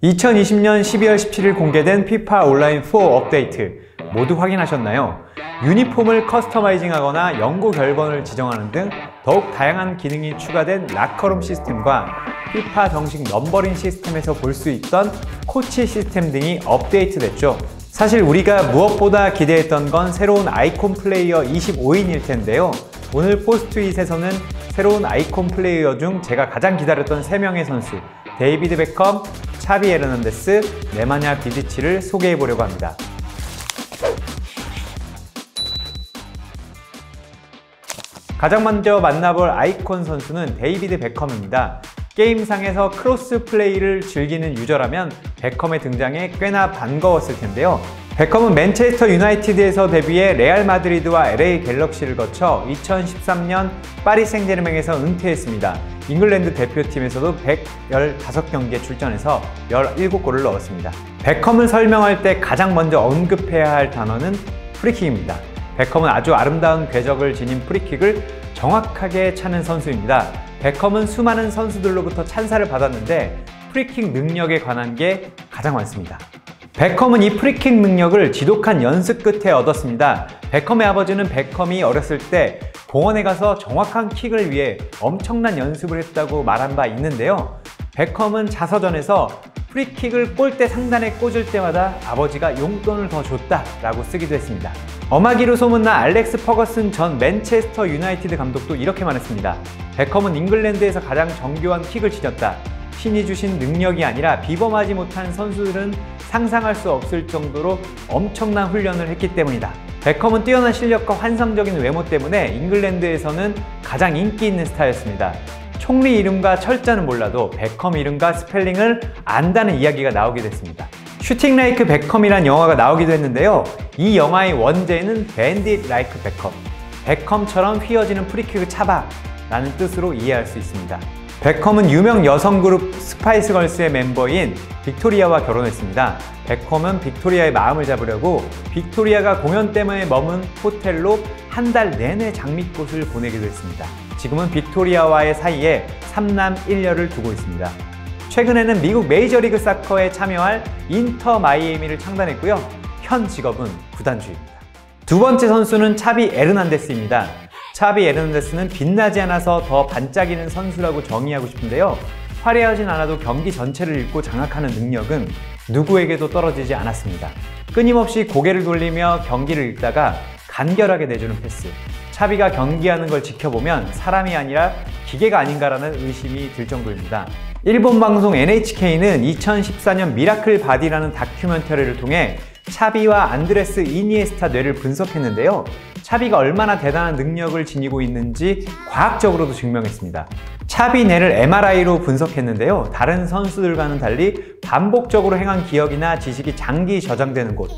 2020년 12월 17일 공개된 FIFA 온라인 4 업데이트 모두 확인하셨나요? 유니폼을 커스터마이징하거나 연고 결번을 지정하는 등 더욱 다양한 기능이 추가된 라커룸 시스템과 FIFA 정식 넘버링 시스템에서 볼 수 있던 코치 시스템 등이 업데이트됐죠. 사실 우리가 무엇보다 기대했던 건 새로운 아이콘 플레이어 25인일 텐데요. 오늘 포스트잇에서는 새로운 아이콘 플레이어 중 제가 가장 기다렸던 3명의 선수 데이비드 베컴, 차비 에르난데스, 네마냐 비디치를 소개해 보려고 합니다. 가장 먼저 만나볼 아이콘 선수는 데이비드 베컴입니다. 게임상에서 크로스 플레이를 즐기는 유저라면 베컴의 등장에 꽤나 반가웠을 텐데요. 베컴은 맨체스터 유나이티드에서 데뷔해 레알 마드리드와 LA 갤럭시를 거쳐 2013년 파리 생제르맹에서 은퇴했습니다. 잉글랜드 대표팀에서도 115경기에 출전해서 17골을 넣었습니다. 베컴을 설명할 때 가장 먼저 언급해야 할 단어는 프리킥입니다. 베컴은 아주 아름다운 궤적을 지닌 프리킥을 정확하게 차는 선수입니다. 베컴은 수많은 선수들로부터 찬사를 받았는데 프리킥 능력에 관한 게 가장 많습니다. 베컴은 이 프리킥 능력을 지독한 연습 끝에 얻었습니다. 베컴의 아버지는 베컴이 어렸을 때 공원에 가서 정확한 킥을 위해 엄청난 연습을 했다고 말한 바 있는데요. 베컴은 자서전에서 프리킥을 골대 상단에 꽂을 때마다 아버지가 용돈을 더 줬다라고 쓰기도 했습니다. 엄하기로 소문난 알렉스 퍼거슨 전 맨체스터 유나이티드 감독도 이렇게 말했습니다. 베컴은 잉글랜드에서 가장 정교한 킥을 지녔다. 신이 주신 능력이 아니라 비범하지 못한 선수들은 상상할 수 없을 정도로 엄청난 훈련을 했기 때문이다. 베컴은 뛰어난 실력과 환상적인 외모 때문에 잉글랜드에서는 가장 인기 있는 스타였습니다. 총리 이름과 철자는 몰라도 베컴 이름과 스펠링을 안다는 이야기가 나오게 됐습니다. 슈팅 라이크 베컴이란 영화가 나오기도 했는데요. 이 영화의 원제는 밴딧 라이크 베컴, 베컴처럼 휘어지는 프리킥을 차봐 라는 뜻으로 이해할 수 있습니다. 베컴은 유명 여성 그룹 스파이스 걸스의 멤버인 빅토리아와 결혼했습니다. 베컴은 빅토리아의 마음을 잡으려고 빅토리아가 공연 때문에 머문 호텔로 한 달 내내 장미꽃을 보내기도 했습니다. 지금은 빅토리아와의 사이에 3남 1녀를 두고 있습니다. 최근에는 미국 메이저리그 사커에 참여할 인터 마이애미를 창단했고요. 현 직업은 구단주입니다. 두 번째 선수는 차비 에르난데스입니다. 차비 에르난데스는 빛나지 않아서 더 반짝이는 선수라고 정의하고 싶은데요. 화려하진 않아도 경기 전체를 읽고 장악하는 능력은 누구에게도 떨어지지 않았습니다. 끊임없이 고개를 돌리며 경기를 읽다가 간결하게 내주는 패스. 차비가 경기하는 걸 지켜보면 사람이 아니라 기계가 아닌가라는 의심이 들 정도입니다. 일본 방송 NHK는 2014년 미라클 바디라는 다큐멘터리를 통해 차비와 안드레스 이니에스타 뇌를 분석했는데요. 차비가 얼마나 대단한 능력을 지니고 있는지 과학적으로도 증명했습니다. 차비 뇌를 MRI로 분석했는데요. 다른 선수들과는 달리 반복적으로 행한 기억이나 지식이 장기 저장되는 곳,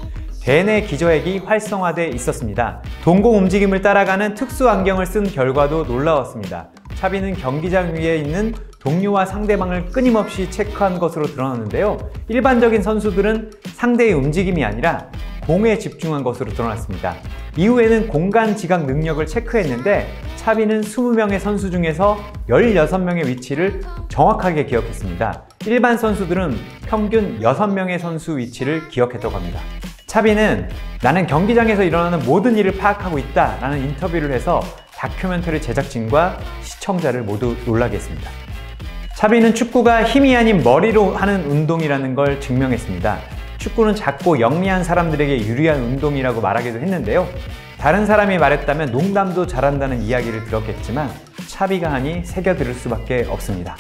대뇌 기저핵이 활성화돼 있었습니다. 동공 움직임을 따라가는 특수 안경을 쓴 결과도 놀라웠습니다. 차비는 경기장 위에 있는 동료와 상대방을 끊임없이 체크한 것으로 드러났는데요. 일반적인 선수들은 상대의 움직임이 아니라 공에 집중한 것으로 드러났습니다. 이후에는 공간 지각 능력을 체크했는데 차비는 20명의 선수 중에서 16명의 위치를 정확하게 기억했습니다. 일반 선수들은 평균 6명의 선수 위치를 기억했다고 합니다. 차비는 나는 경기장에서 일어나는 모든 일을 파악하고 있다 라는 인터뷰를 해서 다큐멘터리 제작진과 시청자를 모두 놀라게 했습니다. 차비는 축구가 힘이 아닌 머리로 하는 운동이라는 걸 증명했습니다. 축구는 작고 영리한 사람들에게 유리한 운동이라고 말하기도 했는데요. 다른 사람이 말했다면 농담도 잘한다는 이야기를 들었겠지만 차비가 하니 새겨들을 수밖에 없습니다.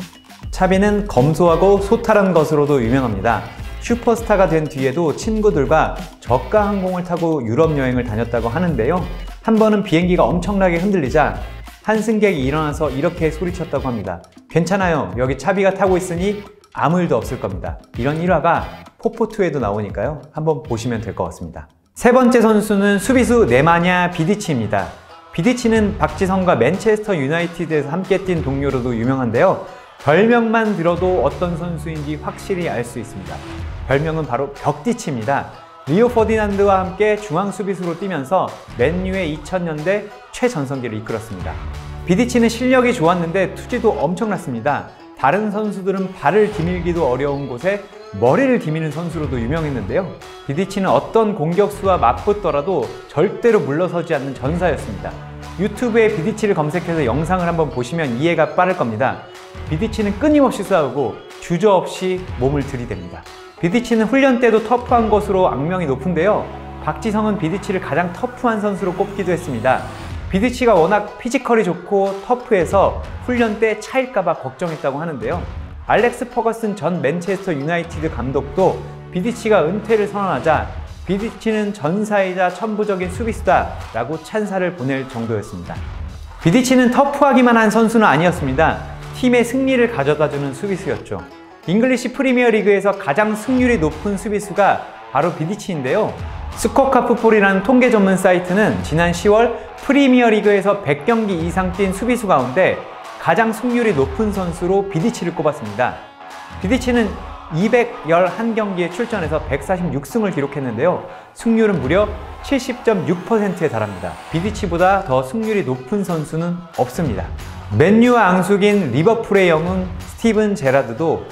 차비는 검소하고 소탈한 것으로도 유명합니다. 슈퍼스타가 된 뒤에도 친구들과 저가 항공을 타고 유럽 여행을 다녔다고 하는데요. 한 번은 비행기가 엄청나게 흔들리자 한 승객이 일어나서 이렇게 소리쳤다고 합니다. 괜찮아요. 여기 차비가 타고 있으니 아무 일도 없을 겁니다. 이런 일화가 포포2에도 나오니까요. 한번 보시면 될 것 같습니다. 세 번째 선수는 수비수 네마냐 비디치입니다. 비디치는 박지성과 맨체스터 유나이티드에서 함께 뛴 동료로도 유명한데요. 별명만 들어도 어떤 선수인지 확실히 알 수 있습니다. 별명은 바로 벽디치입니다. 리오 퍼디난드와 함께 중앙 수비수로 뛰면서 맨유의 2000년대 최전성기를 이끌었습니다. 비디치는 실력이 좋았는데 투지도 엄청났습니다. 다른 선수들은 발을 디밀기도 어려운 곳에 머리를 디미는 선수로도 유명했는데요. 비디치는 어떤 공격수와 맞붙더라도 절대로 물러서지 않는 전사였습니다. 유튜브에 비디치를 검색해서 영상을 한번 보시면 이해가 빠를 겁니다. 비디치는 끊임없이 싸우고 주저없이 몸을 들이댑니다. 비디치는 훈련 때도 터프한 것으로 악명이 높은데요. 박지성은 비디치를 가장 터프한 선수로 꼽기도 했습니다. 비디치가 워낙 피지컬이 좋고 터프해서 훈련 때 차일까봐 걱정했다고 하는데요. 알렉스 퍼거슨 전 맨체스터 유나이티드 감독도 비디치가 은퇴를 선언하자 비디치는 전사이자 천부적인 수비수다 라고 찬사를 보낼 정도였습니다. 비디치는 터프하기만 한 선수는 아니었습니다. 팀의 승리를 가져다주는 수비수였죠. 잉글리시 프리미어리그에서 가장 승률이 높은 수비수가 바로 비디치인데요. 스코카프폴이라는 통계 전문 사이트는 지난 10월 프리미어리그에서 100경기 이상 뛴 수비수 가운데 가장 승률이 높은 선수로 비디치를 꼽았습니다. 비디치는 211경기에 출전해서 146승을 기록했는데요. 승률은 무려 70.6%에 달합니다. 비디치보다 더 승률이 높은 선수는 없습니다. 맨유와 앙숙인 리버풀의 영웅 스티븐 제라드도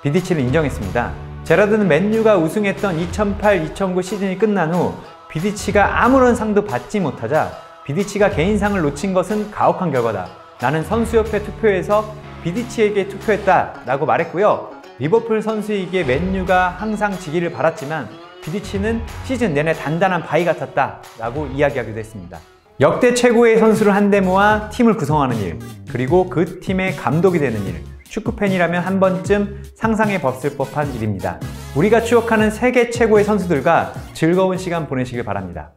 비디치를 인정했습니다. 제라드는 맨유가 우승했던 2008-2009 시즌이 끝난 후 비디치가 아무런 상도 받지 못하자 비디치가 개인상을 놓친 것은 가혹한 결과다. 나는 선수협회 투표에서 비디치에게 투표했다 라고 말했고요. 리버풀 선수이기에 맨유가 항상 지기를 바랐지만 비디치는 시즌 내내 단단한 바위 같았다 라고 이야기하기도 했습니다. 역대 최고의 선수를 한데 모아 팀을 구성하는 일, 그리고 그 팀의 감독이 되는 일, 축구팬이라면 한 번쯤 상상해 봤을 법한 일입니다. 우리가 추억하는 세계 최고의 선수들과 즐거운 시간 보내시길 바랍니다.